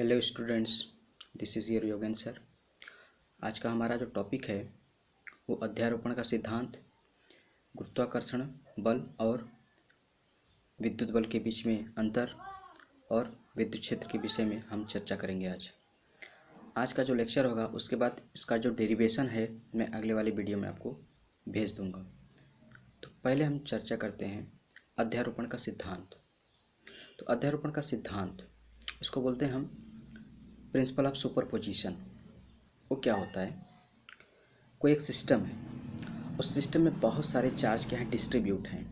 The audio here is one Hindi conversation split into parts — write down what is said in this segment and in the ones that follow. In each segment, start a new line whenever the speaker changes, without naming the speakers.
Hello students, this is your Yogen sir. आज का हमारा जो टॉपिक है वो अध्यारोपण का सिद्धांत, गुरुत्वाकर्षण बल और विद्युत बल के बीच में अंतर और विद्युत क्षेत्र के विषय में हम चर्चा करेंगे। आज का जो लेक्चर होगा उसके बाद इसका जो डेरिवेशन है मैं अगले वाली वीडियो में आपको भेज दूंगा। तो पहले हम चर्चा करते हैं अध्यारोपण का सिद्धांत। तो अध्यारोपण का सिद्धांत इसको बोलते हैं हम प्रिंसिपल ऑफ सुपरपोजिशन। वो क्या होता है? कोई एक सिस्टम है, उस सिस्टम में बहुत सारे चार्ज क्या हैं, डिस्ट्रीब्यूट हैं,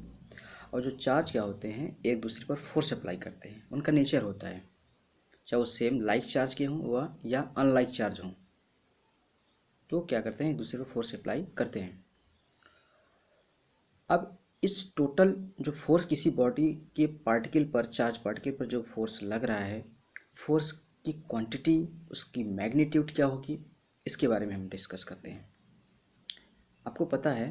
और जो चार्ज क्या होते हैं एक दूसरे पर फोर्स अप्लाई करते हैं। उनका नेचर होता है चाहे वो सेम लाइक चार्ज के हों वह या अनलाइक चार्ज हों, तो क्या करते हैं एक दूसरे पर फोर्स अप्लाई करते हैं। अब इस टोटल जो फोर्स किसी बॉडी के पार्टिकल पर, चार्ज पार्टिकल पर जो फोर्स लग रहा है, फोर्स की क्वांटिटी, उसकी मैग्नीट्यूड क्या होगी, इसके बारे में हम डिस्कस करते हैं। आपको पता है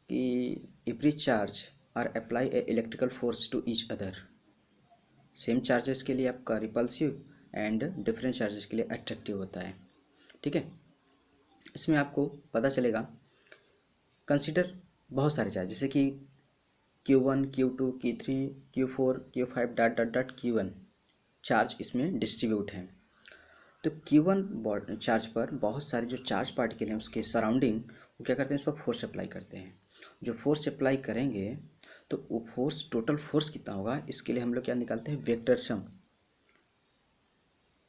कि every charge are apply a electrical force to each other. Same charges के लिए आपका रिपल्सिव एंड डिफरेंट चार्जेस के लिए अट्रैक्टिव होता है। ठीक है, इसमें आपको पता चलेगा, कंसिडर बहुत सारे चार्ज जैसे कि Q1, Q2, Q3, Q4, Q5 dot dot dot Q1 charge इसमें डिस्ट्रीब्यूट हैं। तो Q1 चार्ज पर बहुत सारे जो चार्ज पार्टिकल हैं उसके सराउंडिंग वो क्या करते हैं, उस पर फोर्स अप्लाई करते हैं। जो फोर्स अप्लाई करेंगे तो वो फोर्स, टोटल फोर्स कितना होगा, इसके लिए हम लोग क्या निकालते हैं, वेक्टर सम।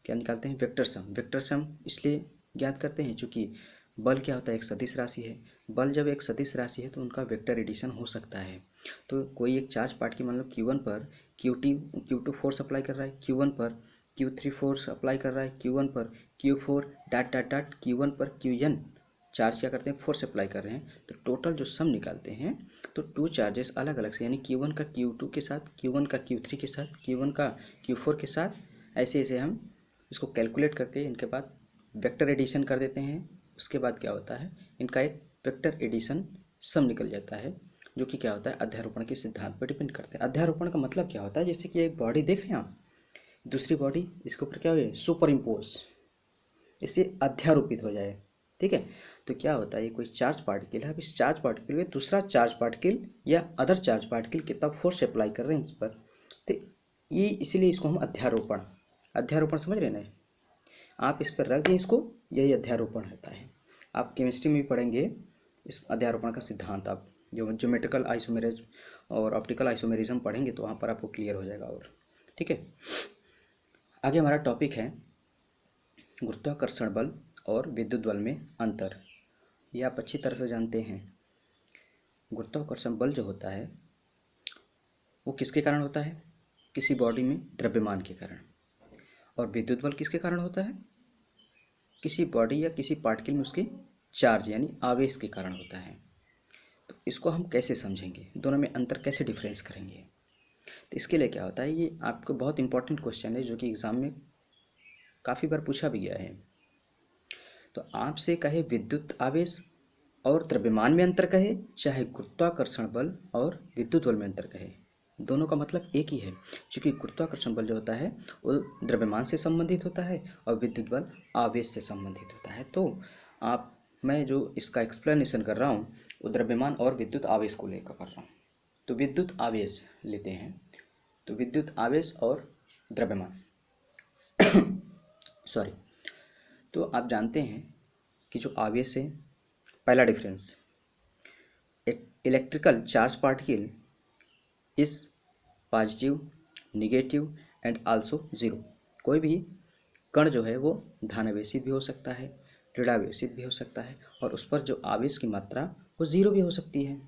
क्या निकालते हैं, वेक्टर सम। वेक्टर सम इसलिए ज्ञात करते हैं क्योंकि बल क्या होता है, एक सदिश राशि है। बल जब एक सदिश राशि है तो उनका वेक्टर एडिशन हो सकता है। तो कोई एक चार्ज पार्टिकल मान लो Q1 पर Q2 फोर्स अप्लाई कर रहा है, Q1 पर Q3 फोर्स अप्लाई कर रहा है, Q1 पर Q4 dot dot dot Q1 पर Qn चार्ज क्या करते हैं, फोर्स अप्लाई कर रहे हैं। तो टोटल जो सम निकालते हैं तो टू चार्जेस अलग अलग से, यानी Q1 का Q2 के साथ, Q1 का Q3 के साथ, Q1 का Q4 के साथ, ऐसे ऐसे हम इसको कैलकुलेट करके इनके बाद वेक्टर एडिशन कर देते हैं। उसके बाद क्या होता है, इनका एक वेक्टर एडिशन सम निकल जाता है, जो कि क्या होता है, अध्यारोपण के सिद्धांत पर डिपेंड करते हैं। अध्यारोपण का मतलब क्या होता है, जैसे कि एक बॉडी देखें आप, दूसरी बॉडी इसके ऊपर क्या हो, सुपर इम्पोज, इससे अध्यारोपित हो जाए। ठीक है, तो क्या होता है, ये कोई चार्ज पार्टिकल है, अब इस चार्ज पार्टिकल में दूसरा चार्ज पार्टिकल या अदर चार्ज पार्टिकल कितना फोर्स अप्लाई कर रहे हैं इस पर, तो ये इसीलिए इसको हम अध्यारोपण समझ रहे ना। आप इस पर रख दें इसको, यही अध्यारोपण होता है। आप केमिस्ट्री में भी पढ़ेंगे इस अध्यारोपण का सिद्धांत। आप जो ज्योमेट्रिकल आइसोमेरिज्म और ऑप्टिकल आइसोमेरिज्म पढ़ेंगे तो वहाँ पर आपको क्लियर हो जाएगा। और ठीक है, आगे हमारा टॉपिक है गुरुत्वाकर्षण बल और विद्युत बल में अंतर। ये आप अच्छी तरह से जानते हैं। गुरुत्वाकर्षण बल जो होता है वो किसके कारण होता है, किसी बॉडी में द्रव्यमान के कारण। और विद्युत बल किसके कारण होता है, किसी बॉडी या किसी पार्टिकल में उसके चार्ज यानी आवेश के कारण होता है। तो इसको हम कैसे समझेंगे, दोनों में अंतर कैसे डिफरेंस करेंगे, तो इसके लिए क्या होता है, ये आपको बहुत इंपॉर्टेंट क्वेश्चन है जो कि एग्जाम में काफ़ी बार पूछा भी गया है। तो आपसे कहे विद्युत आवेश और द्रव्यमान में अंतर कहे, चाहे गुरुत्वाकर्षण बल और विद्युत बल में अंतर कहे, दोनों का मतलब एक ही है। क्योंकि गुरुत्वाकर्षण बल जो होता है वो द्रव्यमान से संबंधित होता है और विद्युत बल आवेश से संबंधित होता है। तो मैं जो इसका एक्सप्लेनेशन कर रहा हूँ वो द्रव्यमान और विद्युत आवेश को लेकर कर रहा हूँ। तो विद्युत आवेश लेते हैं, तो विद्युत आवेश और द्रव्यमान सॉरी। तो आप जानते हैं कि जो आवेश है, पहला difference, electrical charge particle is positive, negative and also zero. कोई भी कण जो है वो धनावेशित भी हो सकता है, ऋणावेशित भी हो सकता है, और उस पर जो आवेश की मात्रा वो ज़ीरो भी हो सकती है।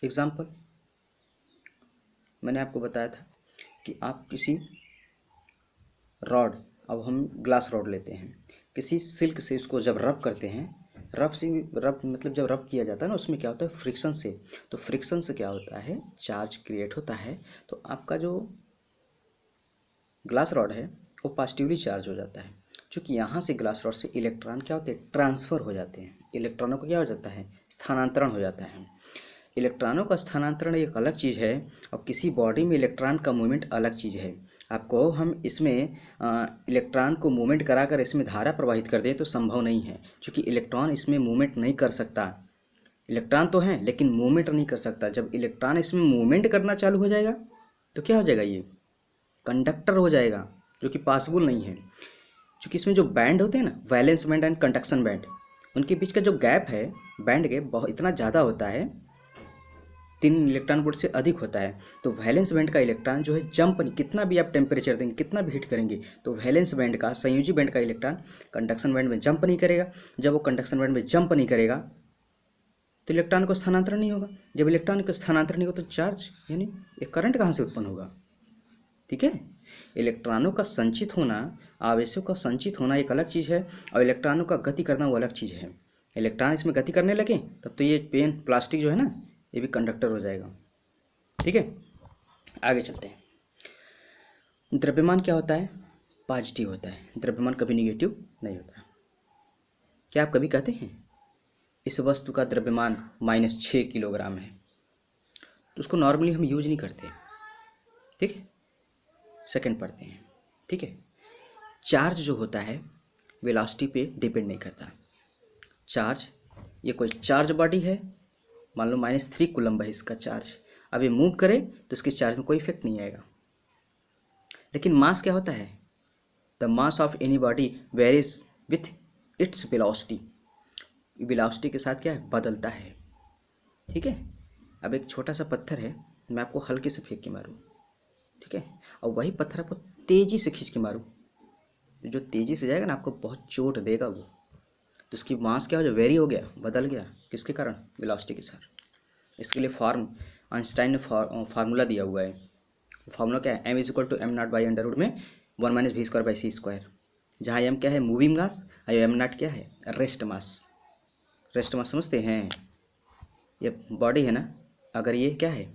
एग्जाम्पल मैंने आपको बताया था कि आप किसी रॉड, अब हम ग्लास रॉड लेते हैं, किसी सिल्क से इसको जब रब करते हैं, रब मतलब जब रब किया जाता है ना, उसमें क्या होता है, फ्रिक्शन से। तो फ्रिक्शन से क्या होता है, चार्ज क्रिएट होता है। तो आपका जो ग्लास रॉड है वो पॉजिटिवली चार्ज हो जाता है, क्योंकि यहाँ से ग्लास रॉड से इलेक्ट्रॉन क्या होते हैं, ट्रांसफ़र हो जाते हैं। इलेक्ट्रॉनों को क्या हो जाता है, स्थानांतरण हो जाता है। इलेक्ट्रॉनों का स्थानांतरण एक अलग चीज़ है और किसी बॉडी में इलेक्ट्रॉन का मूवमेंट अलग चीज़ है। आपको हम इसमें इलेक्ट्रॉन को मूवमेंट कराकर इसमें धारा प्रवाहित कर दें तो संभव नहीं है, क्योंकि इलेक्ट्रॉन इसमें मूवमेंट नहीं कर सकता। इलेक्ट्रॉन तो है लेकिन मूवमेंट नहीं कर सकता। जब इलेक्ट्रॉन इसमें मूवमेंट करना चालू हो जाएगा तो क्या हो जाएगा, ये कंडक्टर हो जाएगा, जो कि पॉसिबल नहीं है। क्योंकि इसमें जो बैंड होते हैं ना, valence band and conduction band, उनके बीच का जो गैप है, बैंड गैप बहुत इतना ज़्यादा होता है, 3 इलेक्ट्रॉन वोल्ट से अधिक होता है। तो वैलेंस बैंड का इलेक्ट्रॉन जो है जंप नहीं, कितना भी आप टेम्परेचर देंगे, कितना भी हीट करेंगे, तो वैलेंस बैंड का, संयोजी बैंड का इलेक्ट्रॉन कंडक्शन बैंड में जंप नहीं करेगा। जब वो कंडक्शन बैंड में जंप नहीं करेगा तो इलेक्ट्रॉन को स्थानांतरण नहीं होगा। जब इलेक्ट्रॉन को स्थानांतरण नहीं होगा तो चार्ज यानी एक करंट कहाँ से उत्पन्न होगा। ठीक है, इलेक्ट्रॉनों का संचित होना, आवेशों का संचित होना एक अलग चीज़ है, और इलेक्ट्रॉनों का गति करना वो अलग चीज़ है। इलेक्ट्रॉन इसमें गति करने लगे तब तो ये पेन प्लास्टिक जो है ना, ये भी कंडक्टर हो जाएगा। ठीक है, आगे चलते हैं। द्रव्यमान क्या होता है, पॉजिटिव होता है। द्रव्यमान कभी निगेटिव नहीं होता। क्या आप कभी कहते हैं इस वस्तु का द्रव्यमान -6 किलोग्राम है, तो उसको नॉर्मली हम यूज नहीं करते। ठीक है, सेकंड पढ़ते हैं। ठीक है, चार्ज जो होता है वेलोसिटी पे डिपेंड नहीं करता। चार्ज, ये कोई चार्ज बॉडी है, मान लो -3 कूलम्ब है इसका चार्ज, अब ये मूव करे तो इसके चार्ज में कोई इफेक्ट नहीं आएगा। लेकिन मास क्या होता है, the mass of any body varies with its velocity, velocity के साथ क्या है, बदलता है। ठीक है, अब एक छोटा सा पत्थर है, मैं आपको हल्के से फेंक के मारूँ, ठीक है, और वही पत्थर आपको तेज़ी से खींच के मारूँ, तो जो तेज़ी से जाएगा ना आपको बहुत चोट देगा वो, तो उसकी मास क्या हो, जो वेरी हो गया, बदल गया, किसके कारण, वेलोसिटी के साथ। इसके लिए आइंस्टाइन ने फार्मूला दिया हुआ है। फार्मूला क्या है, m = m0/√में 1 - v²/c², जहाँ m क्या है, मूविंग मास, और m0 क्या है, रेस्ट मास। रेस्ट मास समझते हैं, ये बॉडी है ना, अगर ये क्या है,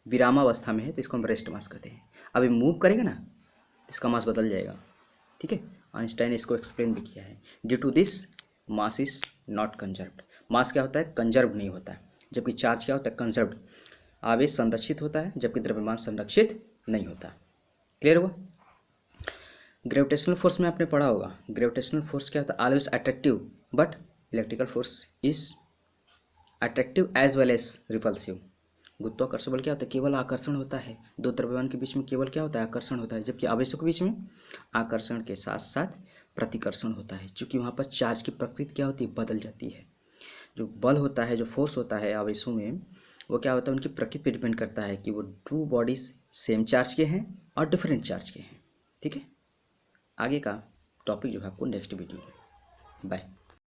विरामावस्था में है तो इसको हम रेस्ट मास कहते हैं। अब ये मूव करेगा ना, इसका मास बदल जाएगा। ठीक है, आइंस्टाइन ने इसको एक्सप्लेन भी किया है। Due to this mass is not conserved. Mass क्या होता है, कंजर्व नहीं होता है, जबकि चार्ज क्या होता है, कंजर्व्ड। आवेश संरक्षित होता है जबकि द्रव्यमान संरक्षित नहीं होता। क्लियर हुआ। ग्रेविटेशनल फोर्स में आपने पढ़ा होगा, ग्रेविटेशनल फोर्स क्या होता है, always attractive, but electrical force is attractive as well as repulsive. गुरुत्वाकर्षण बल क्या होता है, केवल आकर्षण होता है। दो द्रव्यमान के बीच में केवल क्या होता है, आकर्षण होता है, जबकि आवेशों के बीच में आकर्षण के साथ साथ प्रतिकर्षण होता है, क्योंकि वहाँ पर चार्ज की प्रकृति क्या होती है, बदल जाती है। जो बल होता है, जो फोर्स होता है आवेशों में, वो क्या होता है, उनकी प्रकृति पर डिपेंड करता है कि वो 2 बॉडीज सेम चार्ज के हैं और डिफरेंट चार्ज के हैं। ठीक है, आगे का टॉपिक जो है आपको नेक्स्ट वीडियो में। बाय।